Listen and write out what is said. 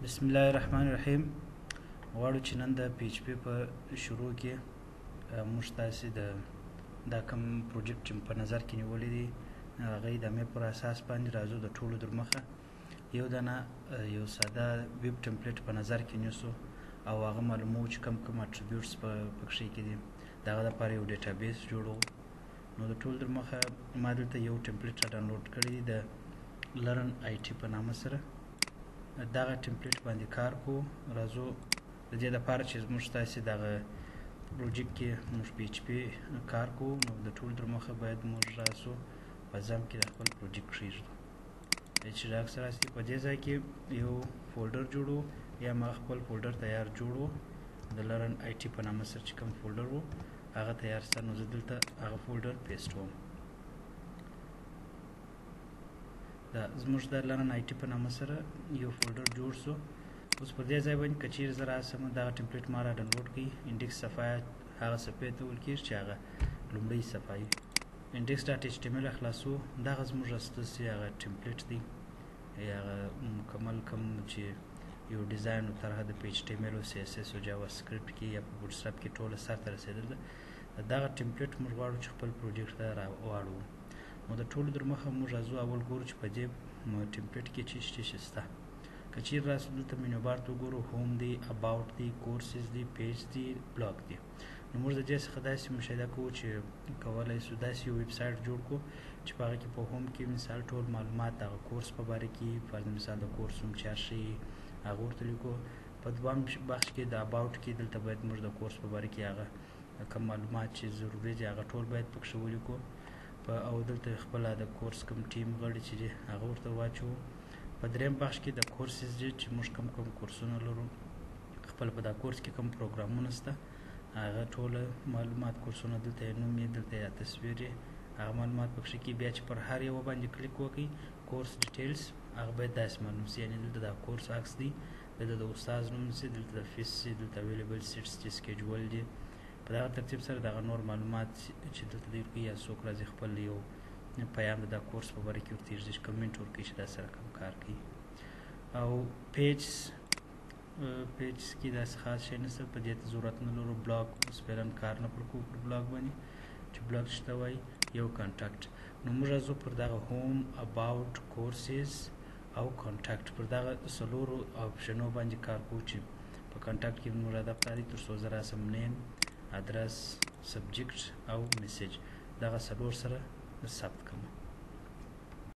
بسم الله الرحمن الرحیم. غواړو چې نن د پی ایچ پی په شروع کې موږ تاسې دا کوم پروجیکټ چې په نظر کې نیولی دی هغه د مې پر اساس باندې راځو د ټولو در مخه یو دانه یو ساده ویب ټمپلیټ په نظر کې نیسو او هغه معلومو چې کوم اټریبیوټس پکښې کې دي د هغه دپاره یو ډیټابیس جوړو. نو د ټولو در مخه ما دلته یو ټمپلیټ را ډاونلوډ کړی دی د لرن آی ټي په نامه سره. دغه ټمپلیټ باندې کار کوو. راځو د دې لپاره چې موږ تاسې دغه پروجیکټ کې موږ پی ایچ پی کار کوو نو د ټولو در مخه باید موږ راسو په ځم کې د خپل پروجیکټ کښېږدو. چې راکس راسي په دې ځای کې یو فولډر جوړو یا ما خپل فولډر تیار جوړو د لرن آی ټي په نامه سره چې کوم فولډر و هغه تیار سته. نو زه دلته هغه فولډر پیسټوم. دا زموږ د لرن آی ټي په نامه سره یو فولډر جوړ سو. اوس په دې ځای باندې که چیرې زه راسم دغه ټمپلیټ ما را ډاونلوډ کړي انډیکس صفحه هغه صفحې ته ویل کېږي چې هغه لومړۍ صفحه وي. انډیکس ډاټ ایچ ټي ایم ایل خلاصو. دغه زموږ اساسي هغه ټمپلیټ دی یا هغه مکمل کوم چې یو ډیزاین او طرحه د پی ایچ ټي ایم ایل او سی اس اس او جاوا سکرپټ کې یا په بوټسټراپ کې ټوله سرته رسېدل ده. دغه ټمپلیټ موږ غواړو چې خپل پروجیکټ ته راواړوو. نو د ټولو در مخه موږ راځو اول ګورو چې په دې ټمپلیټ کې څه شی شته. که چیرې راسو دلته مینو بار ته وګورو هوم دی، اباوټ دی، کورسز دی، پیج دی، بلاګ دی. نو موږ د دې څخه داسې مشاهده کوو چې کولی سو داسې یو ویب سایټ جوړ کړو چې په هغه کې په هوم کې مثال ټول معلومات د هغه کورس په باره کې فرض مثال د کورس نوم چې هر شی هغه ورته لیکو. په دویم بخش کې د اباوټ کې دلته باید موږ د کورس په باره کې هغه کوم معلومات چې ضروري دي هغه ټول باید پکښې ولیکو. او دلته خپله د کورس کوم ټیم غړي چې دي هغه ورته واچوو. په دریم بخش کې د کورسز دي چې موږ کوم کورسونه لرو خپل په دا کورس کې کوم پروګرامونه شته هغه ټوله معلومات کورسونه دلته یې نوم یې دلته یا تصویر یې هغه معلومات پکښې کې. بیا چې پر هر یوه باندې کلیک وکړئ کورس ډیټیلز هغه باید داسې معلوم سي. یعنې دلته دا کورس عکس دی، دلته د استاد نوم سي، دلته د فیس سي، دلته اویلیبل سیټس دي، سکیجول دي. په دغه ترتیب سره دغه نور معلومات چې دلته دی ورکوي یا څوک راځي خپل یو پیام د دا کورس په باره کې ورته یږدي چې کمنټ ورکوي چې دا سره کوم کار کوي. او پیجز کې داسې خاص شی نشته، په دې ته ضرورت نه لرو. بلاګ اوس فعلا کار نه پر کوو پر بلاګ باندې چې بلاګ شته وایي. یو کانټاکټ. نو موږ راځو پر دغه هوم، اباوټ، کورسز او کانټاکټ پر دغه څلورو آپشنو باندې کار کوو چې په کانټاکټ کې موږ هدف دا دی تر څو زه راسم نیم، ادرس، سبجیکټ او میسیج دغه څلور سره ثبت کړم.